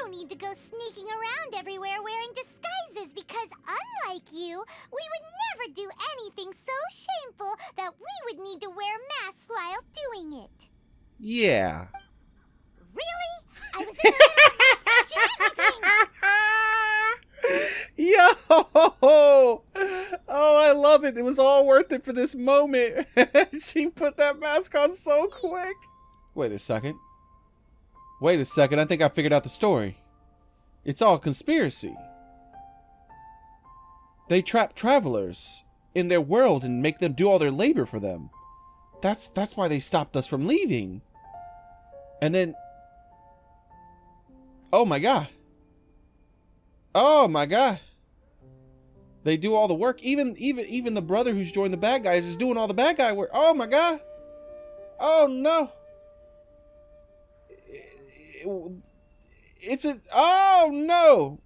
don't need to go sneaking around everywhere wearing disguises because unlike you, we would never do anything so shameful that we would need to wear masks while doing it. Yeah. Really? I was in the middle of researching everything! Yo! Oh, I love it. It was all worth it for this moment. She put that mask on so quick. Wait a second. I think I figured out the story. It's all conspiracy. They trap travelers in their world and make them do all their labor for them. That's why they stopped us from leaving. And then... Oh my god. Oh my god. They do all the work. Even the brother who's joined the bad guys is doing all the bad guy work. Oh my god. Oh no. It's a... Oh no.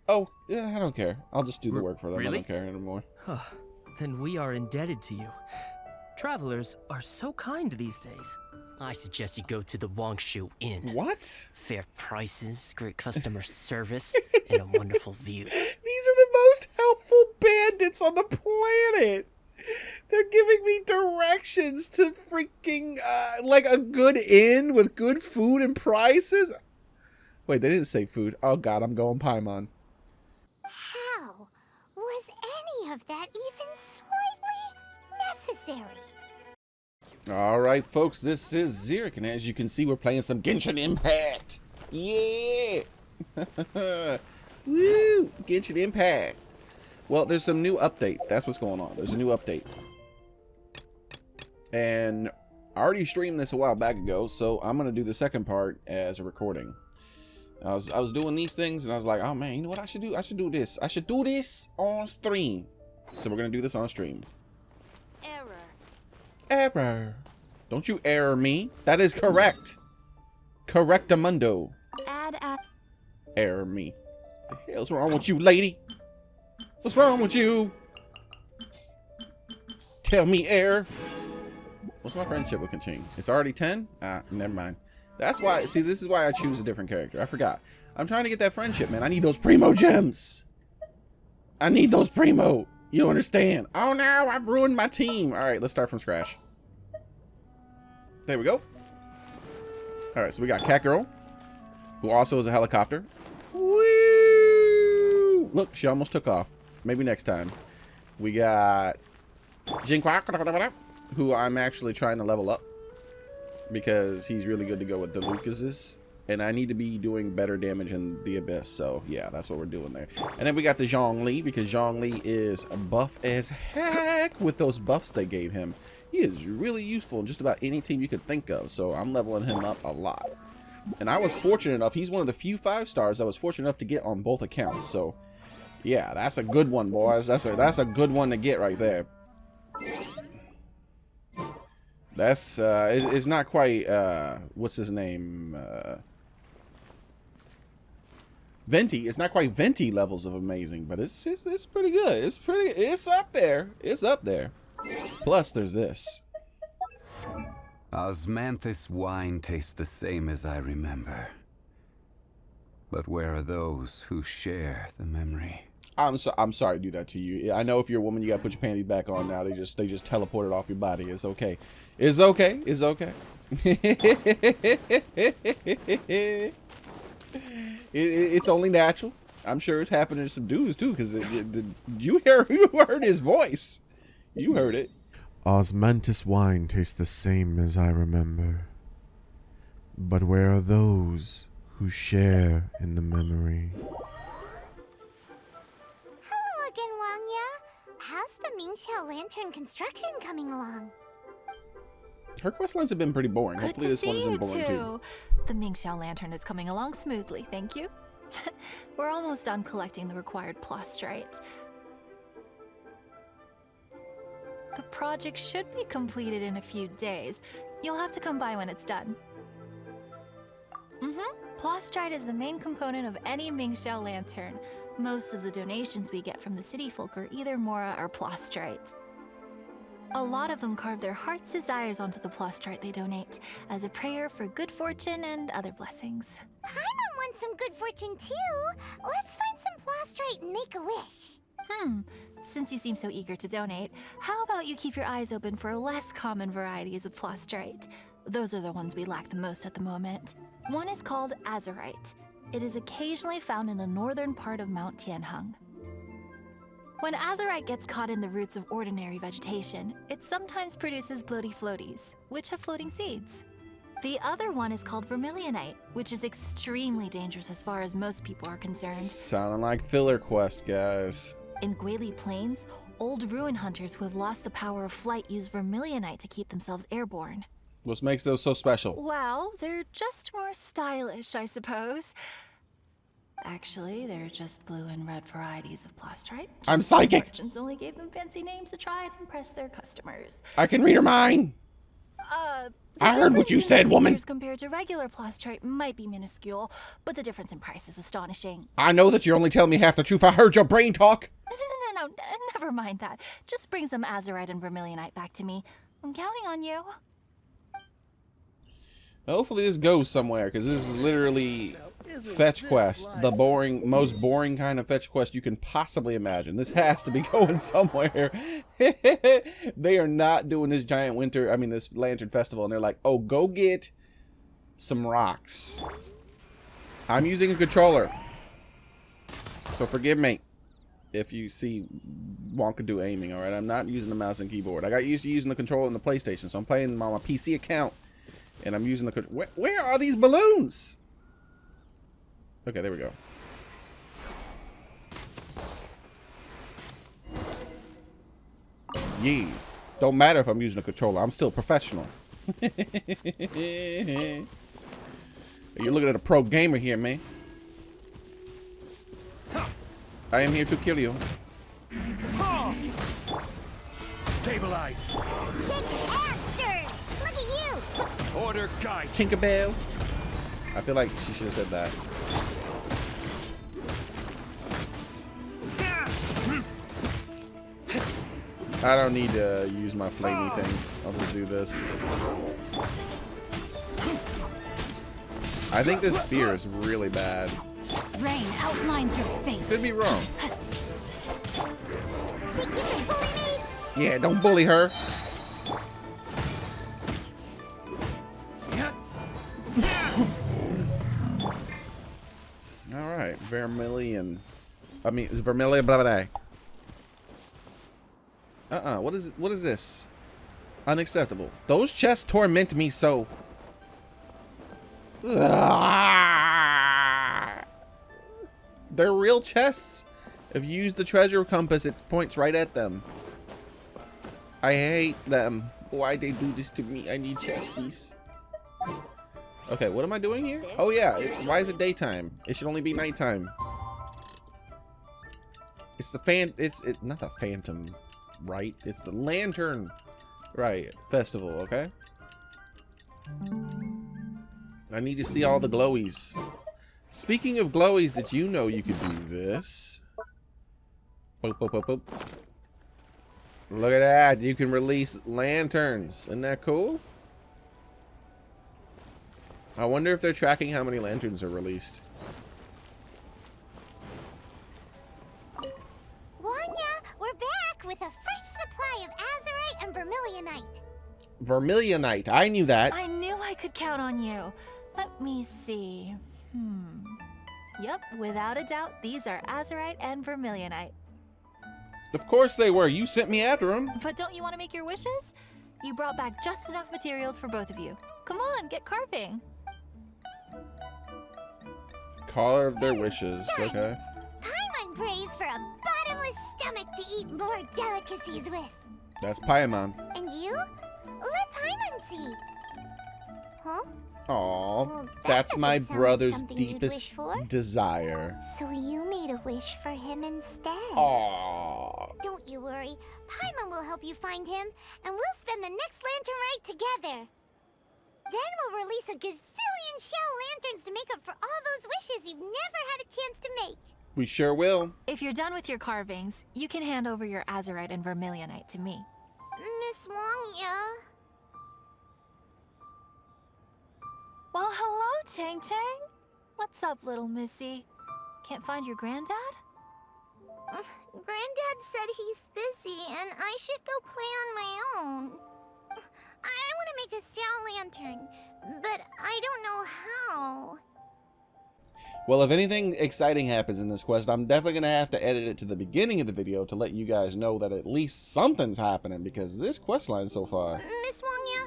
Oh, yeah, I don't care. I'll just do the work for them. Really? I don't care anymore. Then we are indebted to you. Travelers are so kind these days. I suggest you go to the Wangshu Inn. What? Fair prices, great customer service, and a wonderful view. These are the most helpful bandits on the planet. They're giving me directions to freaking, like a good inn with good food and prices. Wait, they didn't say food. Oh god, I'm going Paimon. How was any of that even slightly necessary? Alright, folks, this is Xearrik, and as you can see, we're playing some Genshin Impact. Yeah! Woo! Genshin Impact. Well, there's some new update. That's what's going on. There's a new update. And I already streamed this a while back ago, so I'm going to do the second part as a recording. I was doing these things, and I was like, oh man, you know what I should do? I should do this. I should do this on stream. So we're going to do this on stream. Error. Don't you error me. That is correct. Correctamundo. Add. Error me. What the hell's wrong with you, lady? What's wrong with you? Tell me, error. What's my friendship with Kaching? It's already 10? Ah, never mind. That's why, see, this is why I choose a different character. I forgot. I'm trying to get that friendship, man. I need those primo gems. I need those primo. You don't understand. Oh no, I've ruined my team. All right, let's start from scratch. There we go. All right, so we got Cat Girl, who also is a helicopter. Woo! Look, she almost took off. Maybe next time. We got Jinquak, who I'm actually trying to level up because he's really good to go with the Lucases. And I need to be doing better damage in the Abyss. So, yeah, that's what we're doing there. And then we got the Zhongli, because Zhongli is buff as heck with those buffs they gave him. He is really useful in just about any team you could think of. So, I'm leveling him up a lot. And I was fortunate enough. He's one of the few 5-stars I was fortunate enough to get on both accounts. So, yeah, that's a good one, boys. That's a good one to get right there. That's, it's not quite, what's his name, Venti. It's not quite Venti levels of amazing, but it's pretty good. It's up there. It's up there. Plus, there's this. Osmanthus wine tastes the same as I remember. But where are those who share the memory? I'm sorry to do that to you. I know if you're a woman, you gotta put your panties back on now. They just teleported off your body. It's okay. It's okay. It's okay. It's only natural. I'm sure it's happening to some dudes too, because you heard his voice. You heard it. Osmanthus wine tastes the same as I remember. But where are those who share in the memory? Hello again, Wangya. How's the Mingxiao Lantern construction coming along? Her quest lines have been pretty boring. Good Hopefully to this see one isn't you boring too. The Mingxiao Lantern is coming along smoothly, thank you. We're almost done collecting the required plastrite. The project should be completed in a few days. You'll have to come by when it's done. Plastrite is the main component of any Mingxiao Lantern. Most of the donations we get from the city folk are either Mora or plastrite. A lot of them carve their heart's desires onto the plastrite they donate, as a prayer for good fortune and other blessings. Paimon fortune too. Let's find some plastrite and make a wish. Since you seem so eager to donate, how about you keep your eyes open for less common varieties of plastrite? Those are the ones we lack the most at the moment. One is called azurite. It is occasionally found in the northern part of Mount Tianheng. When azurite gets caught in the roots of ordinary vegetation, it sometimes produces bloaty floaties, which have floating seeds. The other one is called vermilionite, which is extremely dangerous as far as most people are concerned. Sounding like filler quest, guys. In Guili Plains, old ruin hunters who have lost the power of flight use vermilionite to keep themselves airborne. What makes those so special? Well, they're just more stylish, I suppose. Actually, they're just blue and red varieties of plastrite. I'm psychic. Merchants only gave them fancy names to try and impress their customers. I can read her mind. I heard what you said, woman. Compared to regular plastrite might be minuscule, but the difference in price is astonishing. I know that you're only telling me half the truth. I heard your brain talk. No, never mind that. Just bring some azurite and vermilionite back to me. I'm counting on you. Hopefully this goes somewhere, because this is literally fetch quest. The most boring kind of fetch quest you can possibly imagine. This has to be going somewhere. They are not doing this this lantern festival, and they're like, oh, go get some rocks. I'm using a controller, so forgive me if you see Wonka do aiming, alright? I'm not using the mouse and keyboard. I got used to using the controller in the PlayStation, so I'm playing on my PC account. And I'm using the... Where are these balloons? Okay, there we go. Yeah. Don't matter if I'm using a controller. I'm still professional. You're looking at a pro gamer here, man. I am here to kill you. Stabilize. Order guide. Tinkerbell. I feel like she should have said that. I don't need to use my flamey thing. I'll just do this. I think this spear is really bad. Rain outlines your face. Could be wrong. Yeah, don't bully her. Alright, vermilion. Vermilion, blah, blah, blah. What is this? Unacceptable. Those chests torment me so. They're real chests. If you use the treasure compass, it points right at them. I hate them. Why they do this to me? I need chesties. Okay, what am I doing here? Oh yeah, why is it daytime? It should only be nighttime. It's the not the phantom, right? It's the lantern, right? Festival, okay? I need to see all the glowies. Speaking of glowies, did you know you could do this? Boop, boop, boop, boop. Look at that, you can release lanterns. Isn't that cool? I wonder if they're tracking how many lanterns are released. Wanya, we're back with a fresh supply of azurite and vermilionite. Vermilionite, I knew that. I knew I could count on you. Let me see. Yep, without a doubt, these are azurite and vermilionite. Of course they were. You sent me after them. But don't you want to make your wishes? You brought back just enough materials for both of you. Come on, get carving. Carve their wishes, okay. Paimon prays for a bottomless stomach to eat more delicacies with. That's Paimon. And you? Let Paimon see. Huh? Aw, Well, that's my doesn't sound like brother's something you'd wish deepest for. desire. So you made a wish for him instead. Aw. Don't you worry. Paimon will help you find him, and we'll spend the next lantern rite together. Then we'll release a gazillion shell lanterns to make up for all those wishes you've never had a chance to make. We sure will. If you're done with your carvings, you can hand over your azurite and vermilionite to me. Miss Wangya. Well, hello, Chang Chang. What's up, little missy? Can't find your granddad? Granddad said he's busy and I should go play on my own. I want to make a Xiao lantern, but I don't know how. Well, if anything exciting happens in this quest, I'm definitely going to have to edit it to the beginning of the video to let you guys know that at least something's happening, because this quest line so far. Miss Wangya,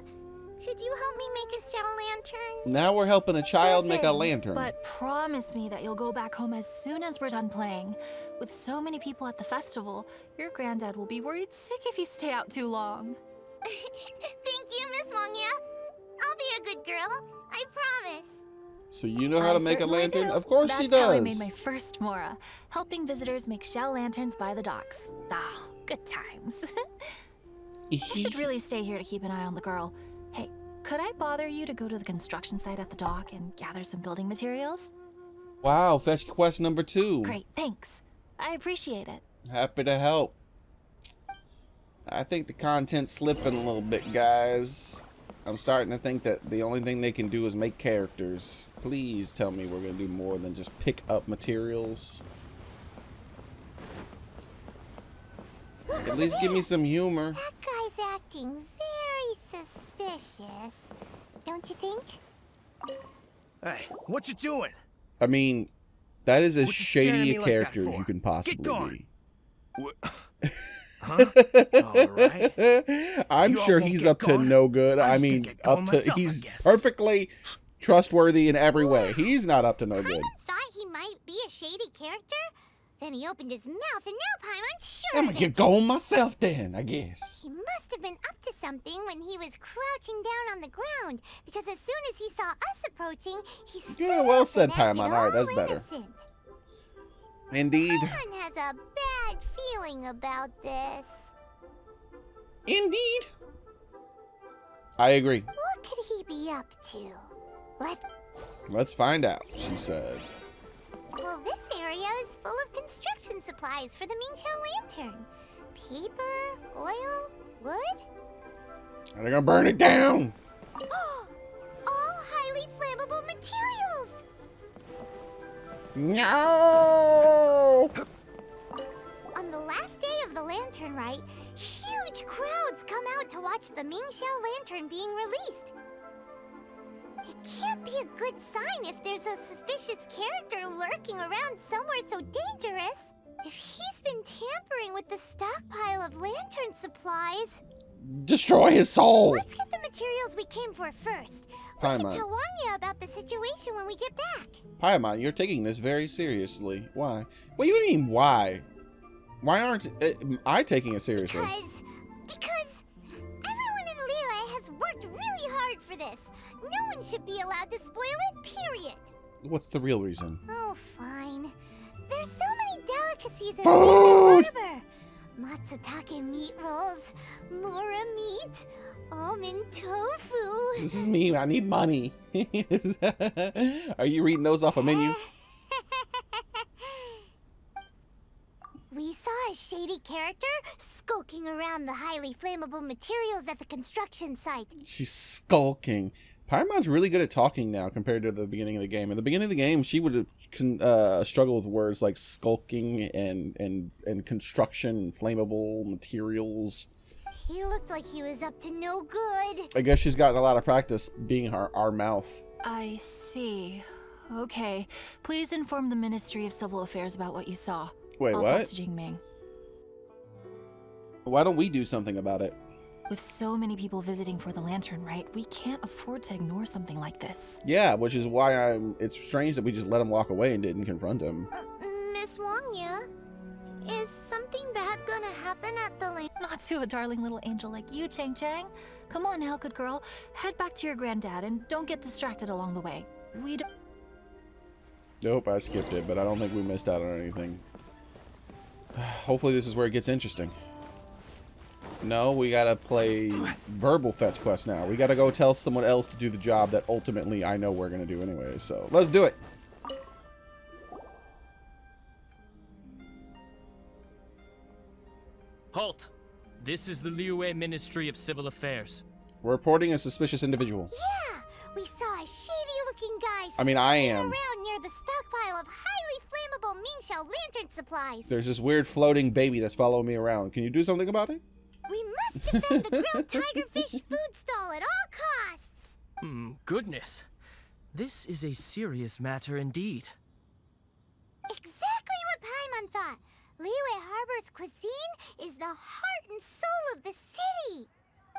could you help me make a Xiao lantern? Now we're helping a child Sure make a thing, lantern. But promise me that you'll go back home as soon as we're done playing. With so many people at the festival, your granddad will be worried sick if you stay out too long. Thank you, Miss Wangya. I'll be a good girl. I promise. So you know how to I make a certainly lantern? do. Of course That's she does. how I made my first Mora, helping visitors make shell lanterns by the docks. Ah, good times. I should really stay here to keep an eye on the girl. Hey, could I bother you to go to the construction site at the dock and gather some building materials? Wow, fetch quest number 2. Great, thanks. I appreciate it. Happy to help. I think the content's slipping a little bit, guys. I'm starting to think that the only thing they can do is make characters. Please tell me we're going to do more than just pick up materials. At least give me some humor. That guy's acting very suspicious. Don't you think? Hey, what you doing? I mean, that is as What you staring at shady me a like that character as for? you can Get possibly going. be. Huh? All right. I'm You all sure won't he's get up to going. no good. I'm I just gonna mean, get up going to myself, I he's guess. perfectly trustworthy in every way. He's not up to no good. Paimon thought he might be a shady character. Then he opened his mouth, and now Paimon's sure I'm of gonna it. get going myself then, I guess. He must have been up to something when he was crouching down on the ground, because as soon as he saw us approaching, he stood Yeah, well up said, and acted Paimon. All right, that's all better. innocent. Indeed. Paimon has a bad feeling about this. Indeed. I agree. What could he be up to? Let's find out, she said. Well, this area is full of construction supplies for the Mingqiao lantern. Paper, oil, wood. Are they gonna burn it down? All highly flammable materials! No! On the last day of the lantern rite, huge crowds come out to watch the Mingqiao lantern being released. It can't be a good sign if there's a suspicious character lurking around somewhere so dangerous. If he's been tampering with the stockpile of lantern supplies, Destroy his soul! let's get the materials we came for first. We Paimon. can tell Wanya about the situation when we get back. Paimon, you're taking this very seriously. Why? What do you mean, why? Why aren't I taking it seriously? Because everyone in Lille has worked really hard for this. No one should be allowed to spoil it, period. What's the real reason? Oh, fine. There's so many delicacies in Food! the harbor. Matsutake meat rolls, mora meat, almond tofu. This is me. I need money. Are you reading those off a menu? We saw a shady character skulking around the highly flammable materials at the construction site. She's skulking. Paimon's really good at talking now compared to the beginning of the game. In the beginning of the game, she would have struggled with words like skulking and construction and flammable materials. He looked like he was up to no good. I guess she's gotten a lot of practice being our mouth. I see. Okay. Please inform the Ministry of Civil Affairs about what you saw. Wait, I'll what? talk to Jingming. Why don't we do something about it? With so many people visiting for the lantern rite, we can't afford to ignore something like this. Yeah, which is why it's strange that we just let him walk away and didn't confront him. Miss Wangya, is something bad gonna happen at the lantern? Not to a darling little angel like you, Chang Chang. Come on now, good girl. Head back to your granddad and don't get distracted along the way. We don't... Nope, I skipped it, but I don't think we missed out on anything. Hopefully this is where it gets interesting. No, we gotta play verbal fetch quest now. We gotta go tell someone else to do the job that ultimately I know we're gonna do anyway, so let's do it. Halt! This is the Liyue Ministry of Civil Affairs. We're reporting a suspicious individual. Yeah, we saw a shady-looking guy I mean, I skulking am. around near Shell lantern supplies. There's this weird floating baby that's following me around. Can you do something about it? We must defend the grilled tigerfish food stall at all costs. Goodness. This is a serious matter indeed. Exactly what Paimon thought. Liyue Harbor's cuisine is the heart and soul of the city.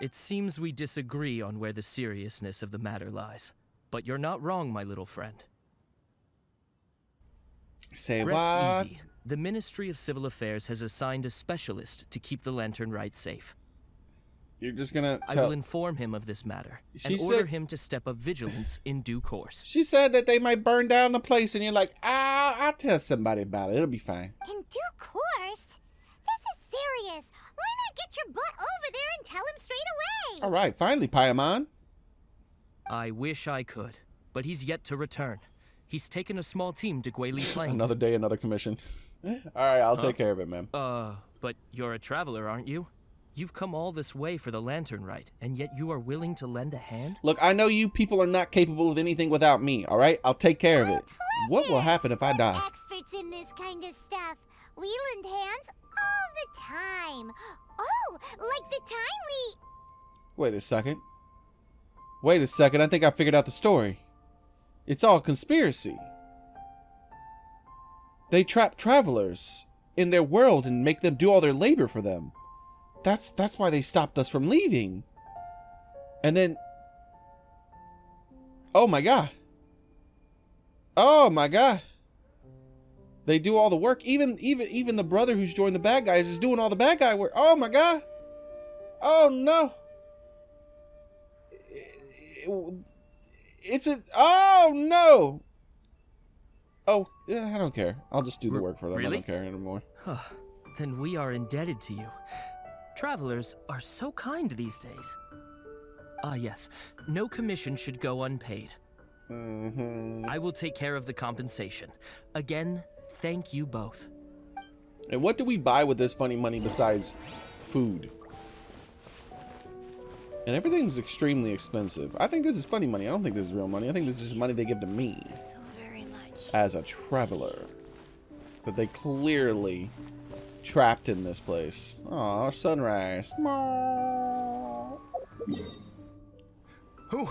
It seems we disagree on where the seriousness of the matter lies. But you're not wrong, my little friend. Say Rest what? easy. The Ministry of Civil Affairs has assigned a specialist to keep the Lantern Rite safe. You're just gonna I tell... will inform him of this matter She and order said- him to step up vigilance in due course. She said that they might burn down the place, and you're like, I'll tell somebody about it. It'll be fine. In due course? This is serious. Why not get your butt over there and tell him straight away? All right, finally, Paimon. I wish I could, but he's yet to return. He's taken a small team to Guili Plains. Another day, another commission. All right, I'll take care of it, man. But you're a traveler, aren't you? You've come all this way for the Lantern Rite, and yet you are willing to lend a hand? Look, I know you people are not capable of anything without me, all right? I'll take care of it. What will happen if I We're die? experts in this kind of stuff. We lend hands all the time. Oh, like the time we... Wait a second. Wait a second, I think I figured out the story. It's all conspiracy. They trap travelers in their world and make them do all their labor for them. That's why they stopped us from leaving. And then... Oh my god. Oh my god. They do all the work. Even the brother who's joined the bad guys is doing all the bad guy work. Oh my god. Oh no. It's a... Oh no. Oh, yeah, I don't care. I'll just do the work for them. Really? I don't care anymore. Then we are indebted to you. Travelers are so kind these days. Ah, yes. No commission should go unpaid. I will take care of the compensation. Again, thank you both. And what do we buy with this funny money besides food? And everything's extremely expensive. I think this is funny money. I don't think this is real money. I think this is money they give to me. So very much. As a traveler. That they clearly trapped in this place. Aw, sunrise. Who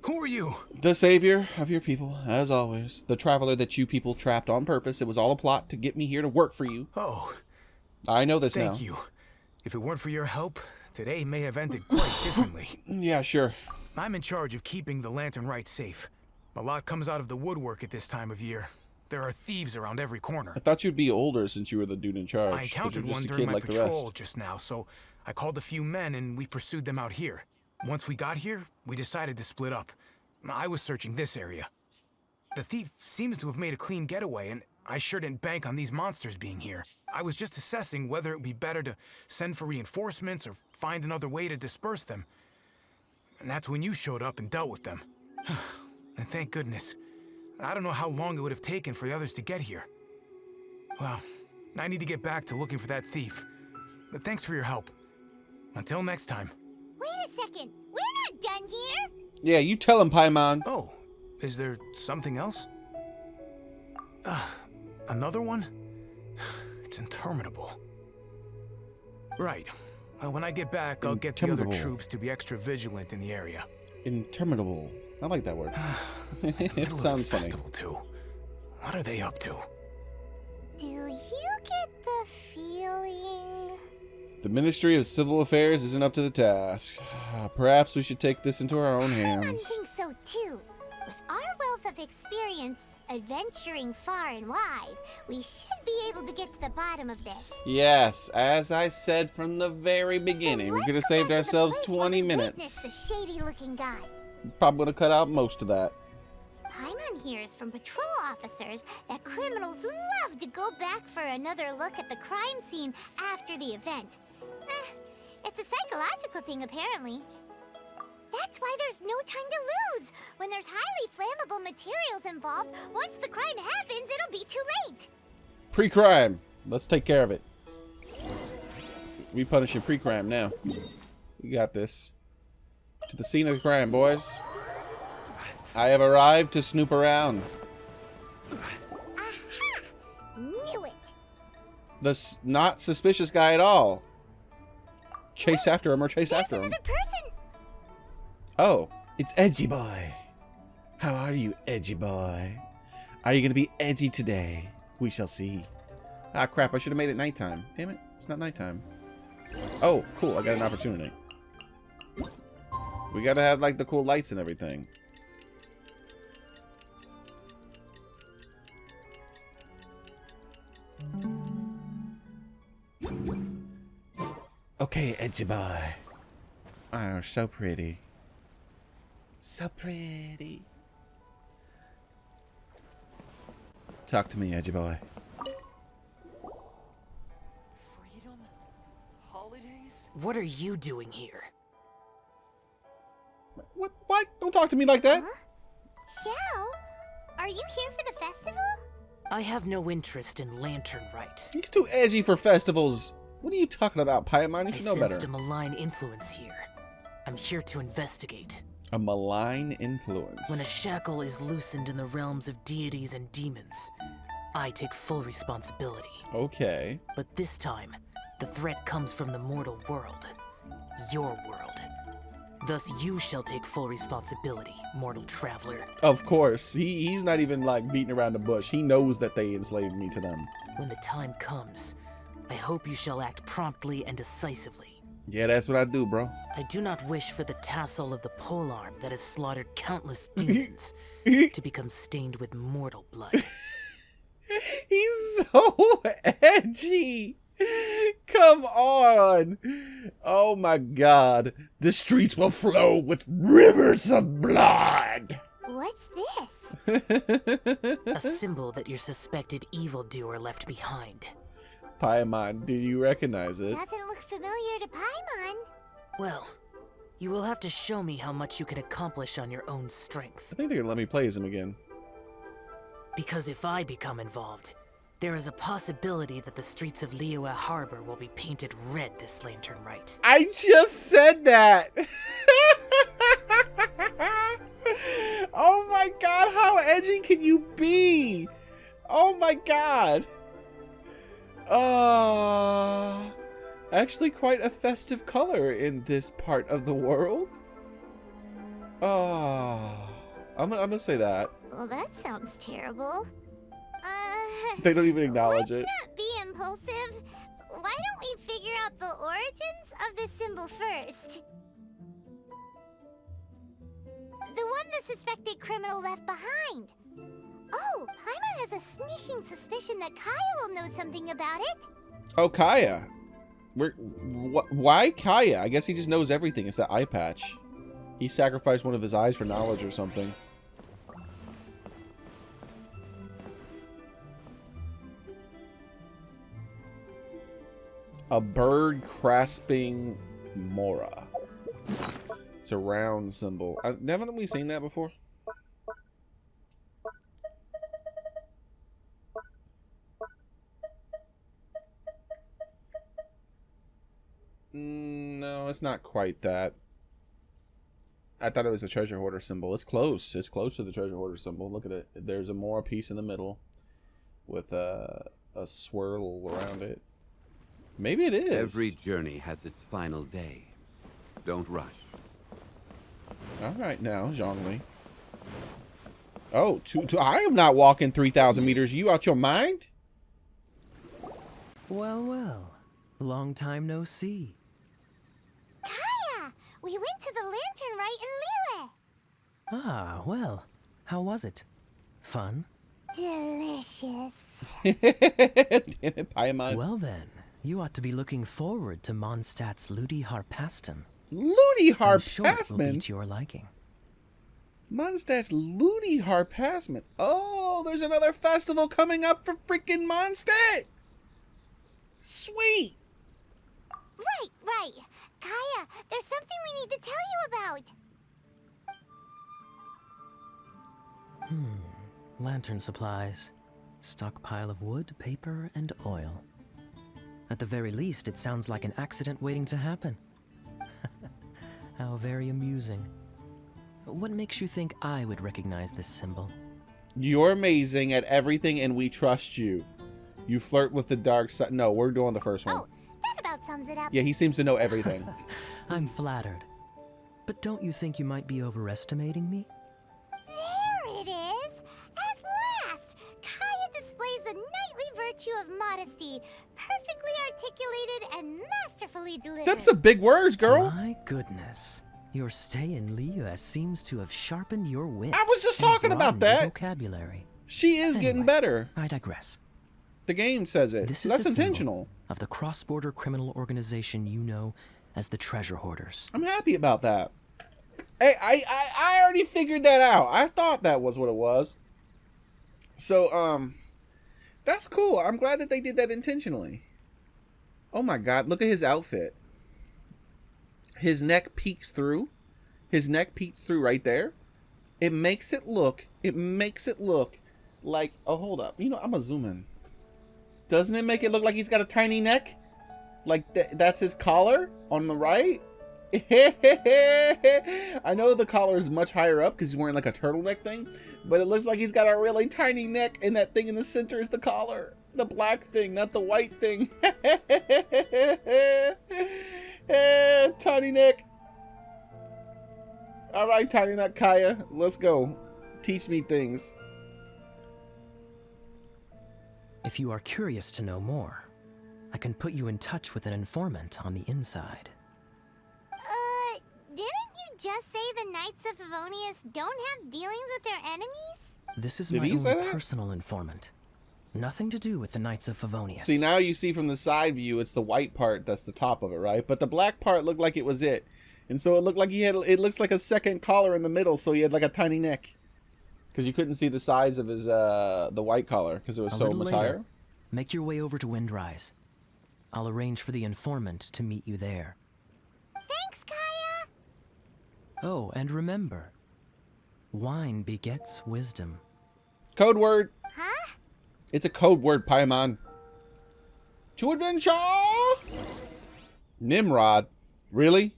are you? The savior of your people, as always. The traveler that you people trapped on purpose. It was all a plot to get me here to work for you. Oh, I know this now. thank you. If it weren't for your help, today may have ended quite differently. Yeah, sure. I'm in charge of keeping the Lantern Rite safe. A lot comes out of the woodwork at this time of year. There are thieves around every corner. I thought you'd be older since you were the dude in charge. I but encountered you're just one a during kid my like the patrol rest. just now, so I called a few men and we pursued them out here. Once we got here, we decided to split up. I was searching this area. The thief seems to have made a clean getaway, and I sure didn't bank on these monsters being here. I was just assessing whether it would be better to send for reinforcements or find another way to disperse them. And that's when you showed up and dealt with them. And thank goodness. I don't know how long it would have taken for the others to get here. Well, I need to get back to looking for that thief. But thanks for your help. Until next time. Wait a second. We're not done here. Yeah, you tell him, Paimon. Oh, is there something else? Another one? It's interminable. Right. Well, when I get back, I'll get the other Interminable. troops to be extra vigilant in the area. Interminable. I like that word. It Middle sounds of the funny. festival too. What are they up to? Do you get the feeling... The Ministry of Civil Affairs isn't up to the task. Perhaps we should take this into our own I hands. think so too. With our wealth of experience adventuring far and wide, we should be able to get to the bottom of this. Yes, as I said from the very beginning, So we let's could have go saved back to the ourselves place where 20 we minutes. witnessed the shady-looking guy. Probably gonna cut out most of that. Paimon hears from patrol officers that criminals love to go back for another look at the crime scene after the event. It's a psychological thing, apparently. That's why there's no time to lose. When there's highly flammable materials involved, once the crime happens, it'll be too late. Pre-crime. Let's take care of it. We punishing pre-crime now. We got this. To the scene of the crime, boys. I have arrived to snoop around. Aha! The not suspicious guy at all. Chase after him or chase after him. Another person. Oh, it's Edgy Boy. How are you, Edgy Boy? Are you gonna be edgy today? We shall see. Ah, crap, I should have made it nighttime. Damn it, it's not nighttime. Oh, cool, I got an opportunity. We gotta have, like, the cool lights and everything. Okay, Edgy Boy. Oh, so pretty. So pretty. Talk to me, Edgy Boy. Freedom? Holidays? What are you doing here? What? What? Don't talk to me like that. Xiao, are you here for the festival? I have no interest in Lantern Rite. He's too edgy for festivals. What are you talking about, Paimon? You should know better. I sensed a malign influence here. I'm here to investigate. A malign influence. When a shackle is loosened in the realms of deities and demons, I take full responsibility. Okay. But this time, the threat comes from the mortal world. Your world. Thus you shall take full responsibility, mortal traveler. Of course. He's not even, like, beating around the bush. He knows that they enslaved me to them. When the time comes, I hope you shall act promptly and decisively. Yeah, that's what I do, bro. I do not wish for the tassel of the polearm that has slaughtered countless demons to become stained with mortal blood. He's so edgy. Come on. Oh my god. The streets will flow with rivers of blood. What's this? A symbol that your suspected evildoer left behind. Paimon, did you recognize it? Doesn't look familiar to Paimon. Well, you will have to show me how much you can accomplish on your own strength. I think they're gonna let me play as him again. Because if I become involved, there is a possibility that the streets of Liyue Harbor will be painted red this Lantern Rite. I just said that! Oh my god, how edgy can you be? Oh my god. Actually quite a festive color in this part of the world. I'm gonna say that. Well, that sounds terrible. They don't even acknowledge it. Let's not be impulsive. Why don't we figure out the origins of this symbol first? The one the suspected criminal left behind. Oh, Paimon has a sneaking suspicion that Kaya will know something about it. Oh, Kaya. Why Kaya? I guess he just knows everything. It's that eye patch. He sacrificed one of his eyes for knowledge or something. A bird grasping Mora. It's a round symbol. Haven't we seen that before? No, it's not quite that. I thought it was a treasure hoarder symbol. It's close. It's close to the treasure hoarder symbol. Look at it. There's a Mora piece in the middle with a swirl around it. Maybe it is. Every journey has its final day. Don't rush. All right now, Zhongli. Oh, I am not walking 3,000 meters. You out your mind? Well, well. Long time no see. Kaya! We went to the Lantern Rite in Liyue. Ah, well. How was it? Fun? Delicious. Damn it, Paimon. Well then, you ought to be looking forward to Mondstadt's Ludi Harpastum. Ludi I'm sure it will be Harpasman? to your liking. Mondstadt's Ludi Harpasman. Oh, there's another festival coming up for freaking Mondstadt. Sweet. Right. Kaya, there's something we need to tell you about. Lantern supplies. Stockpile of wood, paper, and oil. At the very least, it sounds like an accident waiting to happen. How very amusing. What makes you think I would recognize this symbol? You're amazing at everything and we trust you. You flirt with the dark side. No, we're doing the first one. Oh, that about sums it up. Yeah, he seems to know everything. I'm flattered. But don't you think you might be overestimating me? There it is! At last! Kaya displays the knightly virtue of modesty, perfectly articulated and masterfully delivered. That's some big words, girl. My goodness. Your stay in Liyue seems to have sharpened your wit. I was just and talking about broadened your that. vocabulary. She is getting Anyway, better. I digress. The game says it. This So is that's the symbol intentional. of the cross-border criminal organization you know as the Treasure Hoarders. I'm happy about that. Hey, I already figured that out. I thought that was what it was. So, that's cool. I'm glad that they did that intentionally. Oh my god, look at his outfit. His neck peeks through. His neck peeks through right there. It makes it look like, oh, hold up. You know, I'm gonna zoom in. Doesn't it make it look like he's got a tiny neck? Like, that's his collar on the right? I know the collar is much higher up because he's wearing like a turtleneck thing, but it looks like he's got a really tiny neck, and that thing in the center is the collar. The black thing, not the white thing. Tiny neck. All right, tiny neck Kaya, let's go. Teach me things. If you are curious to know more, I can put you in touch with an informant on the inside. Didn't you just say the Knights of Favonius don't have dealings with their enemies? This is Did my he say own that? personal informant. Nothing to do with the Knights of Favonius. See, now you see from the side view, it's the white part that's the top of it, right? But the black part looked like it was it. And so it looked like he had, it looks like a second collar in the middle, so he had like a tiny neck. Because you couldn't see the sides of his, the white collar, because it was A so little much later, higher. Make your way over to Windrise. I'll arrange for the informant to meet you there. Thanks, Kaya! Oh, and remember, wine begets wisdom. Code word. Huh? It's a code word, Paimon. To adventure! Nimrod. Really?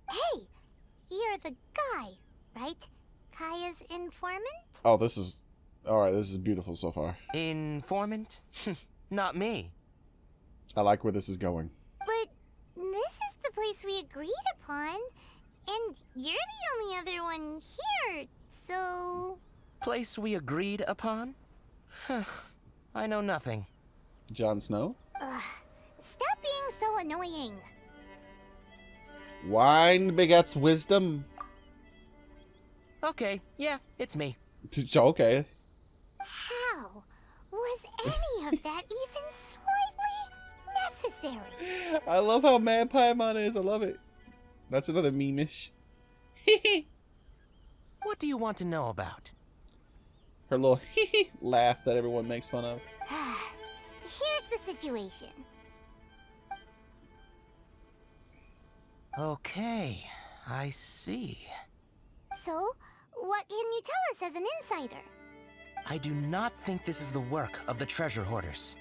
Hey, you're the guy, right? Kaya's informant? Oh, this is... Alright, this is beautiful so far. Informant? Not me. I like where this is going. But this is the place we agreed upon, and you're the only other one here, so... Place we agreed upon? I know nothing. Jon Snow? Stop being so annoying. Wine begets wisdom. Okay, yeah, it's me. Okay. How was any of that even slightly necessary? I love how mad Paimon is. I love it. That's another meme-ish. What do you want to know about? Her little laugh that everyone makes fun of. Here's the situation. Okay, I see. So, what can you tell us as an insider? I do not think this is the work of the Treasure Hoarders.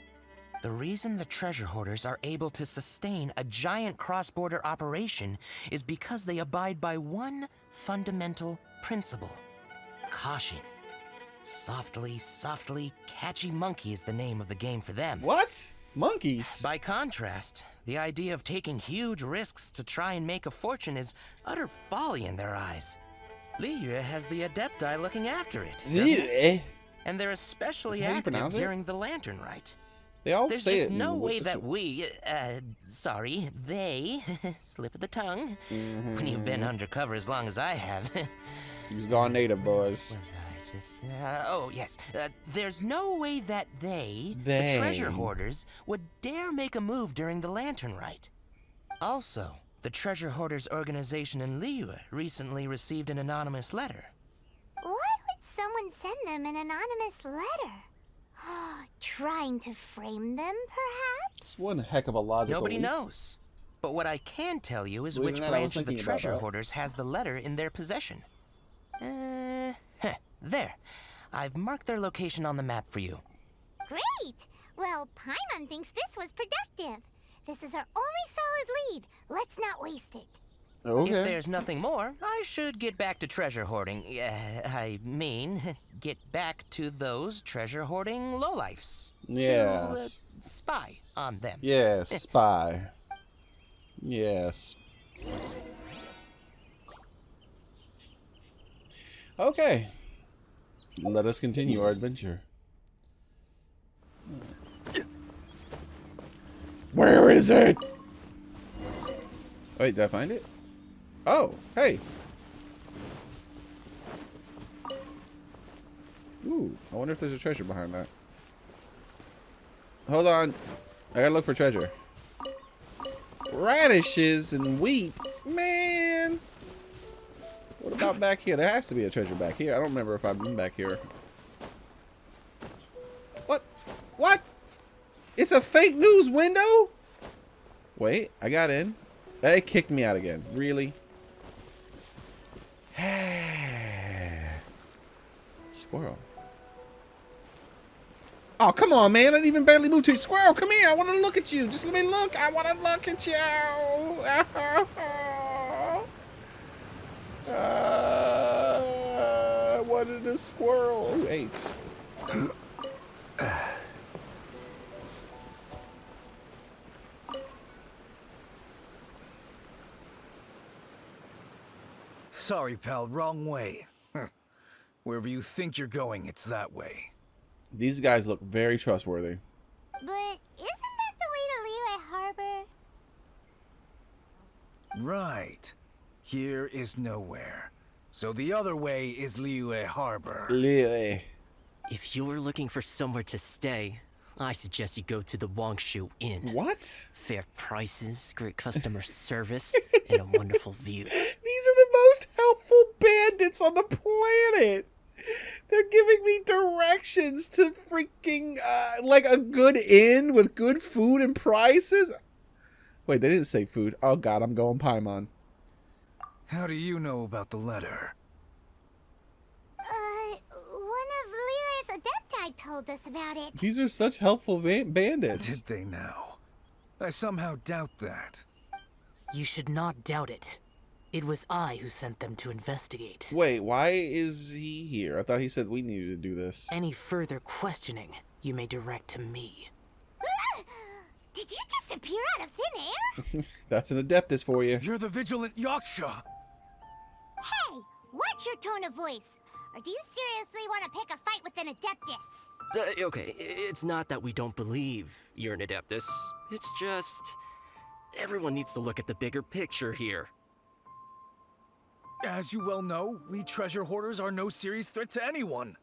The reason the Treasure Hoarders are able to sustain a giant cross-border operation is because they abide by one fundamental principle. Caution. Softly, softly, catchy monkey is the name of the game for them. What? Monkeys? By contrast, the idea of taking huge risks to try and make a fortune is utter folly in their eyes. Liyue has the Adepti looking after it, doesn't it? And they're especially Is that how you active pronounce it? during the Lantern Rite. They all There's say just it. in no what way that we, they, slip of the tongue, when you've been undercover as long as I have. He's gone native, boys. Was I just... oh, yes. There's no way that the They. Treasure Hoarders, would dare make a move during the Lantern Rite. Also, the Treasure Hoarders organization in Liyue recently received an anonymous letter. Why would someone send them an anonymous letter? Trying to frame them, perhaps? It's one heck of a logical Nobody leap. knows. But what I can tell you is Believe it which or not, I was branch of the thinking about Treasure that. Hoarders has the letter in their possession. There. I've marked their location on the map for you. Great! Well, Paimon thinks this was productive. This is our only solid lead. Let's not waste it. Okay. If there's nothing more, I should get back to treasure hoarding. I mean, get back to those treasure hoarding lowlifes. Yes. To spy on them. Yes, spy. Yes. Okay. Let us continue our adventure. Where is it? Wait, did I find it? Oh, hey. Ooh, I wonder if there's a treasure behind that. Hold on. I gotta look for treasure. Radishes and wheat? Man. What about back here? There has to be a treasure back here. I don't remember if I've been back here. What? What? It's a fake news window? Wait, I got in. They kicked me out again. Really? Squirrel. Oh, come on, man. I didn't even barely move to you. Squirrel, come here. I want to look at you. Just let me look. I want to look at you. I wanted a squirrel. Who ate? Sorry, pal, wrong way. Wherever you think you're going, it's that way. These guys look very trustworthy. But isn't that the way to Liyue Harbor? Right. Here is nowhere. So the other way is Liyue Harbor. Lily. If you're looking for somewhere to stay, I suggest you go to the Wangshu Inn. What? Fair prices, great customer service, and a wonderful view. These are the most helpful bandits on the planet. They're giving me directions to freaking, like a good inn with good food and prices. Wait, they didn't say food. Oh god, I'm going Paimon. How do you know about the letter? One of Liyue's Adepti told us about it. These are such helpful bandits. Did they now? I somehow doubt that. You should not doubt it. It was I who sent them to investigate. Wait, why is he here? I thought he said we needed to do this. Any further questioning, you may direct to me. Did you just appear out of thin air? That's an Adeptus for you. You're the vigilant Yaksha! Hey, watch your tone of voice. Or do you seriously want to pick a fight with an Adeptus? Okay, it's not that we don't believe you're an Adeptus. It's just... everyone needs to look at the bigger picture here. As you well know, we treasure hoarders are no serious threat to anyone.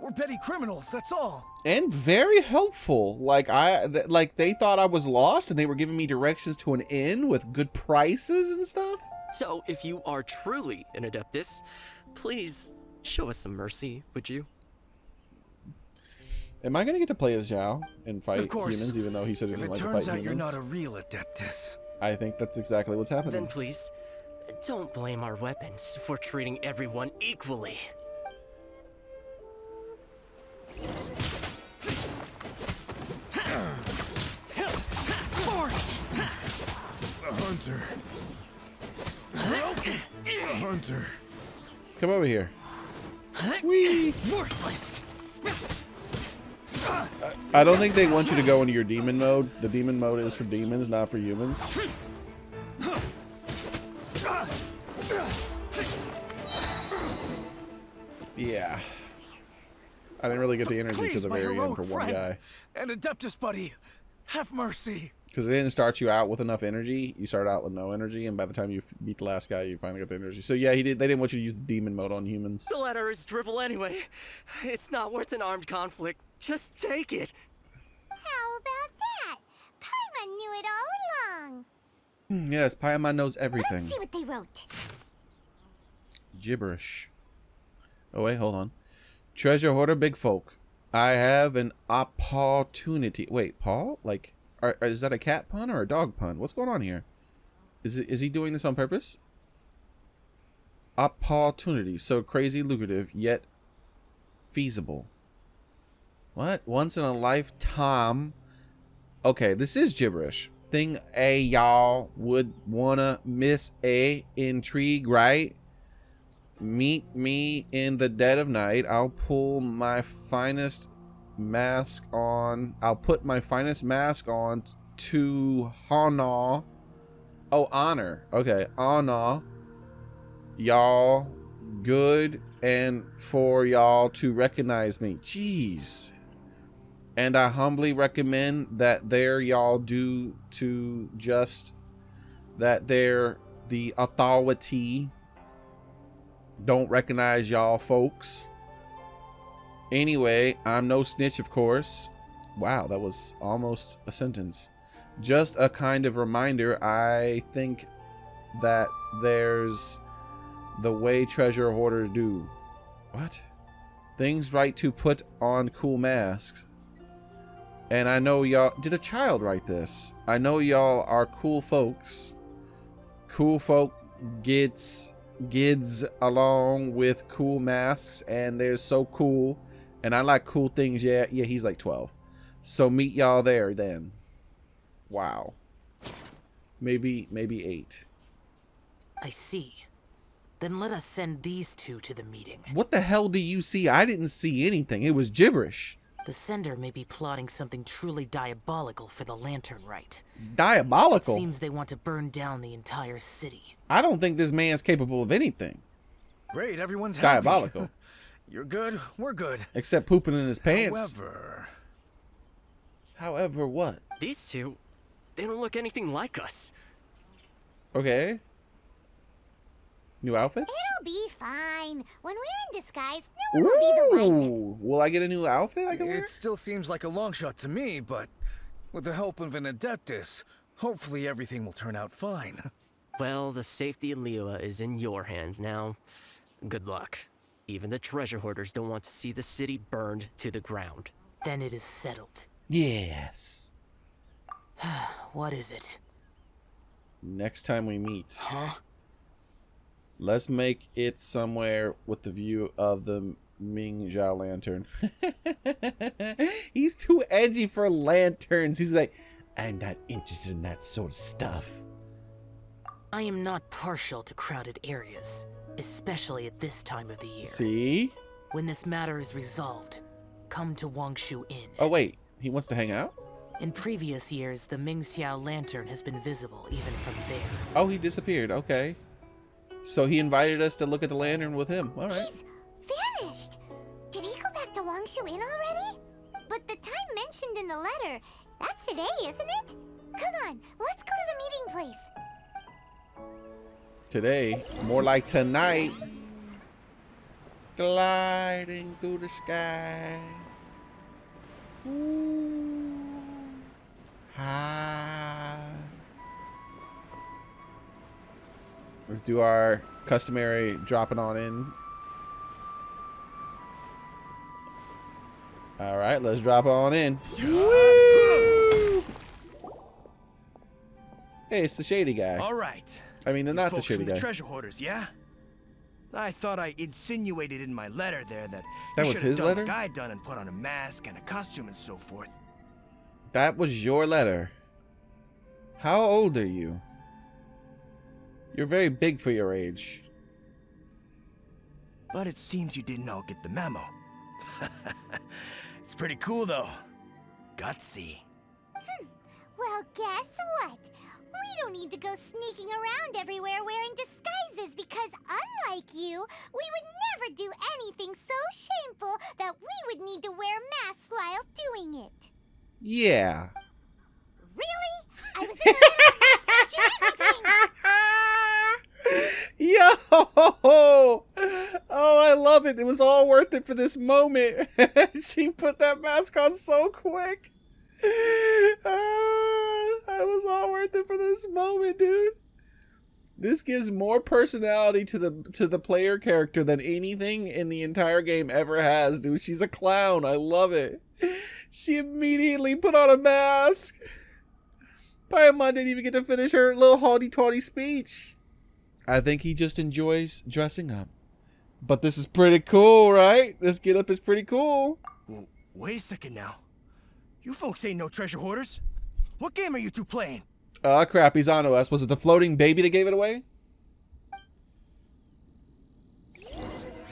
We're petty criminals, that's all. And very helpful. Like they thought I was lost and they were giving me directions to an inn with good prices and stuff. So, if you are truly an Adeptus, please show us some mercy, would you? Am I gonna get to play as Zhao and fight Of course. humans, even though he said he If doesn't it like to turns fight out you're humans? not a real Adeptus. I think that's exactly what's happening. Then please, don't blame our weapons for treating everyone equally. A hunter. A hunter. Come over here. Worthless! I don't think they want you to go into your demon mode. The demon mode is for demons, not for humans. Yeah. I didn't really get the energy to Please, the my very end heroic for one friend guy. and Adeptus buddy, have mercy. Because it didn't start you out with enough energy. You start out with no energy, and by the time you beat the last guy, you finally got the energy. So yeah, they didn't want you to use the demon mode on humans. The letter is drivel anyway. It's not worth an armed conflict. Just take it. How about that? Paimon knew it all along. Yes, Paimon knows everything. Let's see what they wrote. Gibberish. Oh wait, hold on. Treasure hoarder big folk. I have an opportunity. Wait, paw? Like, is that a cat pun or a dog pun? What's going on here? Is he doing this on purpose? Opportunity. So crazy lucrative, yet feasible. What? Once in a lifetime. Okay, this is gibberish. thing a y'all would wanna miss a intrigue, right? Meet me in the dead of night. I'll pull my finest mask on. I'll put my finest mask on to honor. Oh, honor. Okay, honor y'all good and for y'all to recognize me. Jeez. And I humbly recommend that there y'all do to just that there the authority don't recognize y'all folks. Anyway, I'm no snitch, of course. Wow, that was almost a sentence. Just a kind of reminder, I think that there's the way treasure hoarders do. What? Things right to put on cool masks. And I know y'all... Did a child write this? I know y'all are cool folks. Cool folk gets along with cool masks, and they're so cool. And I like cool things. Yeah, he's like 12. So meet y'all there then. Wow. Maybe 8. I see. Then let us send these two to the meeting. What the hell do you see? I didn't see anything. It was gibberish. The sender may be plotting something truly diabolical for the Lantern Rite. Diabolical? It seems they want to burn down the entire city. I don't think this man's capable of anything. Great, everyone's diabolical. Happy. You're good, we're good. Except pooping in his pants. However what? These two, they don't look anything like us. Okay. New outfits? It'll be fine. When we're in disguise, no one will be the wiser. Will I get a new outfit I can wear? It still seems like a long shot to me, but with the help of an Adeptus, hopefully everything will turn out fine. Well, the safety of Liyue is in your hands now. Good luck. Even the treasure hoarders don't want to see the city burned to the ground. Then it is settled. Yes. What is it? Next time we meet. Huh? Let's make it somewhere with the view of the Mingjiao lantern. He's too edgy for lanterns. He's like, I'm not interested in that sort of stuff. I am not partial to crowded areas, especially at this time of the year. See? When this matter is resolved, come to Wangshu Inn. Oh wait, he wants to hang out? In previous years, the Mingxiao lantern has been visible even from there. Oh, he disappeared. Okay. So he invited us to look at the lantern with him. All right. He's vanished. Did he go back to Wangshu Inn already? But the time mentioned in the letter, that's today, isn't it? Come on, let's go to the meeting place. Today, more like tonight. Gliding through the sky. Ooh. High. Let's do our customary dropping on in. All right, let's drop on in. Woo! Hey, it's the shady guy. All right. I mean, they're You not the folks shady from the guy. treasure hoarders, yeah? I thought I insinuated in my letter there that That you was should have his done letter? Like I done and put on a mask and a costume and so forth. That was your letter. How old are you? You're very big for your age. But it seems you didn't all get the memo. It's pretty cool though. Gutsy. Well, guess what? We don't need to go sneaking around everywhere wearing disguises because unlike you, we would never do anything so shameful that we would need to wear masks while doing it. Yeah. Really? I was in the mask everything. Yo! Oh, I love it. It was all worth it for this moment. She put that mask on so quick. It was all worth it for this moment, dude. This gives more personality to the player character than anything in the entire game ever has, dude. She's a clown. I love it. She immediately put on a mask. Paimon didn't even get to finish her little haughty-taughty speech. I think he just enjoys dressing up. But this is pretty cool, right? This get up is pretty cool. Wait a second now. You folks ain't no treasure hoarders. What game are you two playing? Oh crap, he's onto us. Was it the floating baby that gave it away?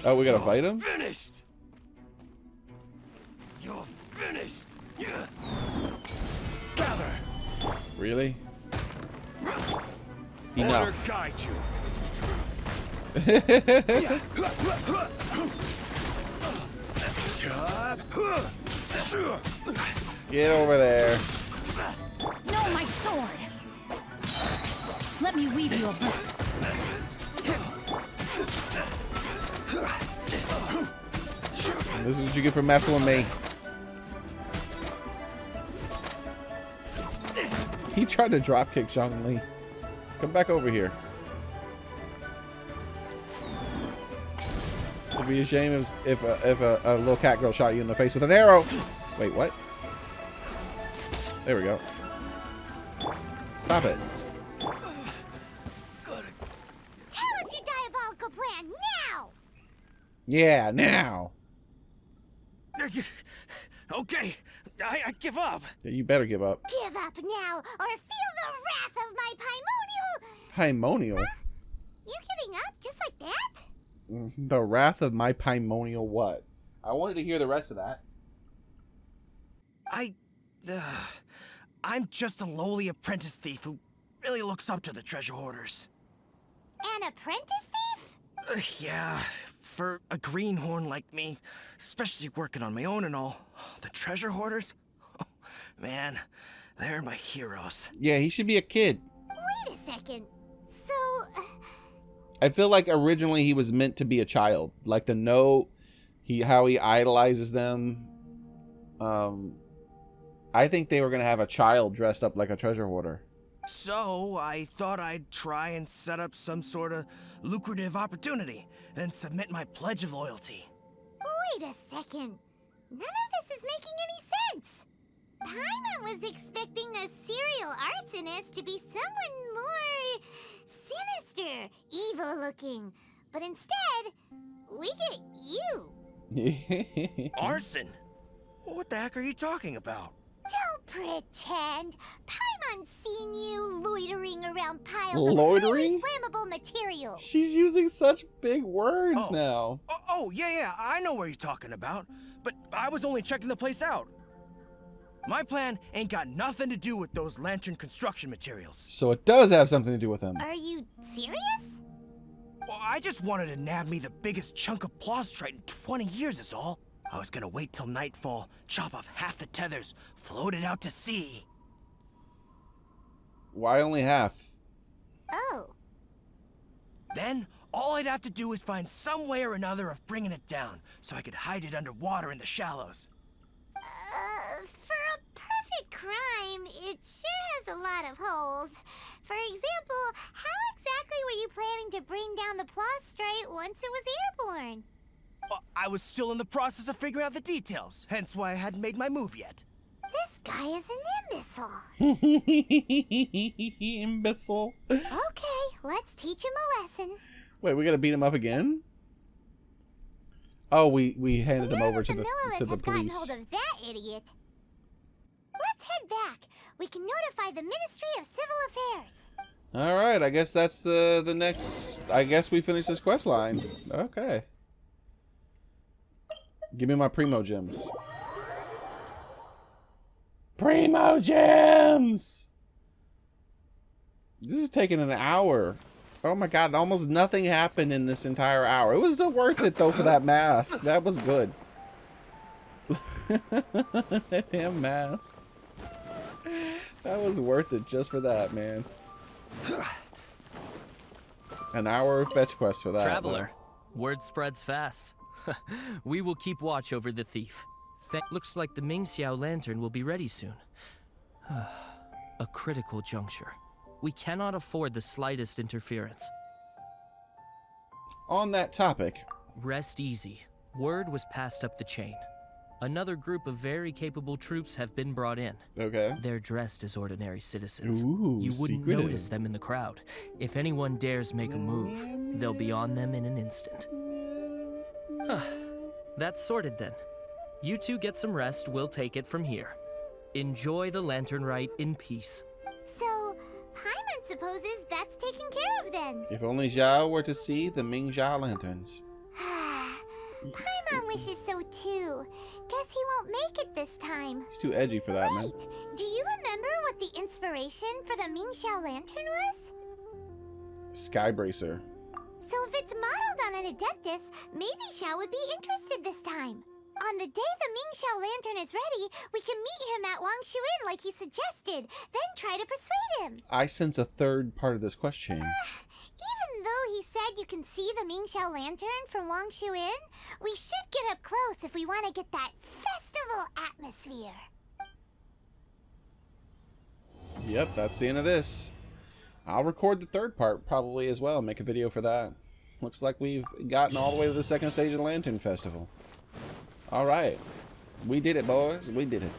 Oh, we gotta fight him? Finished! You're finished! Gather! Really? Enough. Order guide you. Get over there. No, my sword! Let me weave you a book. This is what you get for messing with me. He tried to dropkick Zhongli. Come back over here. It'd be a shame if a little cat girl shot you in the face with an arrow. Wait, what? There we go. Stop it. Tell us your diabolical plan now! Yeah, now. Okay, I give up. Yeah, you better give up. Give up now, or feel the wrath of my Paimonial! Paimonial? You're giving up just like that? The wrath of my Paimonial what? I wanted to hear the rest of that. I'm just a lowly apprentice thief who really looks up to the treasure hoarders. An apprentice thief? Yeah, for a greenhorn like me, especially working on my own and all, the treasure hoarders, oh, man, they're my heroes. Yeah, he should be a kid. Wait a second. So... I feel like originally he was meant to be a child. Like the note, how he idolizes them. I think they were going to have a child dressed up like a treasure hoarder. So I thought I'd try and set up some sort of lucrative opportunity, then submit my pledge of loyalty. Wait a second. None of this is making any sense. Paimon was expecting a serial arsonist to be someone more sinister, evil looking. But instead, we get you. Arson? What the heck are you talking about? Don't pretend. Paimon's seen you loitering around piles Loitering? of highly flammable material. She's using such big words now. Yeah, I know what you're talking about. But I was only checking the place out. My plan ain't got nothing to do with those lantern construction materials. So it does have something to do with him. Are you serious? Well, I just wanted to nab me the biggest chunk of plaustrite in 20 years is all. I was gonna wait till nightfall, chop off half the tethers, float it out to sea. Why only half? Oh. Then, all I'd have to do is find some way or another of bringing it down, so I could hide it underwater in the shallows. For a perfect crime, it sure has a lot of holes. For example, how exactly were you planning to bring down the plaustrite once it was airborne? Well, I was still in the process of figuring out the details, hence why I hadn't made my move yet. This guy is an imbecile. Imbecile. Okay, let's teach him a lesson. Wait, we gotta beat him up again? Oh, we handed him over to the police. Hold of that idiot. Let's head back. We can notify the Ministry of Civil Affairs. All right, I guess that's the next. I guess we finish this quest line. Okay. Give me my primo gems. Primo gems. This is taking an hour. Oh my god, almost nothing happened in this entire hour. It was still worth it though for that mask. That was good. That damn mask. That was worth it just for that, man. An hour of fetch quest for that. Traveler, word spreads fast. We will keep watch over the thief. Looks like the Mingxiao lantern will be ready soon. A critical juncture. We cannot afford the slightest interference. On that topic. Rest easy. Word was passed up the chain. Another group of very capable troops have been brought in. Okay. They're dressed as ordinary citizens. Ooh, you wouldn't secretive. notice them in the crowd. If anyone dares make a move, they'll be on them in an instant. That's sorted then. You two get some rest, we'll take it from here. Enjoy the lantern rite in peace. So, supposes that's taken care of then. If only Zhao were to see the Ming-Zhao lanterns. Paimon wishes so too. Guess he won't make it this time. He's too edgy for that, man. Wait, do you remember what the inspiration for the Ming-Xiao lantern was? Skybracer. So if it's modeled on an Adeptus, maybe Xiao would be interested this time. On the day the Ming-Xiao lantern is ready, we can meet him at Wangshuin like he suggested, then try to persuade him. I sense a third part of this question. Even though he said you can see the Ming-Xiao lantern from Wangshuin, we should get up close if we want to get that festival atmosphere. Yep, that's the end of this. I'll record the third part probably as well, make a video for that. Looks like we've gotten all the way to the second stage of the Lantern Festival. Alright. We did it, boys. We did it.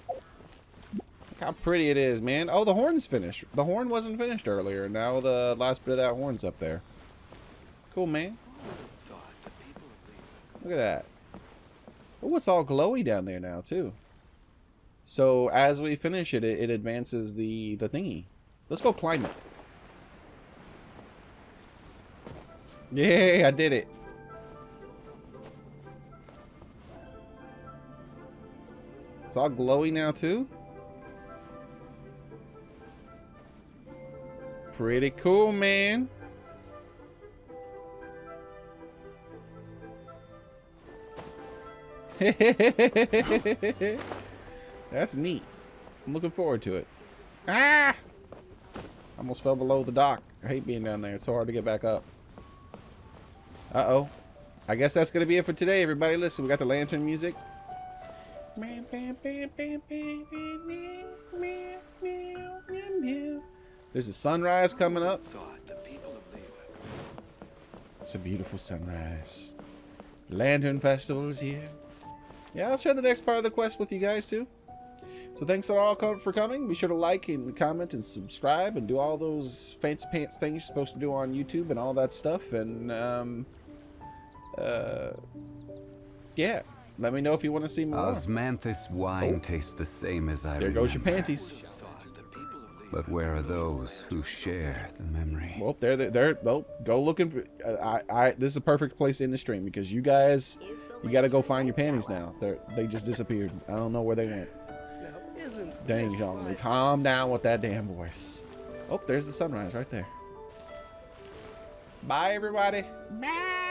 Look how pretty it is, man. Oh, the horn's finished. The horn wasn't finished earlier. Now the last bit of that horn's up there. Cool, man. Look at that. Oh, it's all glowy down there now, too. So, as we finish it, it advances the thingy. Let's go climb it. Yay, I did it. It's all glowy now, too. Pretty cool, man. That's neat. I'm looking forward to it. Ah! Almost fell below the dock. I hate being down there. It's so hard to get back up. Uh-oh. I guess that's going to be it for today, everybody. Listen, we got the lantern music. There's a sunrise coming up. It's a beautiful sunrise. Lantern Festival is here. Yeah, I'll share the next part of the quest with you guys, too. So thanks all for coming. Be sure to like and comment and subscribe and do all those fancy pants things you're supposed to do on YouTube and all that stuff. And yeah, let me know if you want to see more. Osmanthus wine tastes the same as I There remember. goes your panties. But where are those who share the memory? Well, they're well, go looking for. This is a perfect place in the stream because you guys, you got to go find your panties now. They just disappeared. I don't know where they went. Dang, Jean, calm down with that damn voice. Oh, there's the sunrise right there. Bye, everybody. Bye.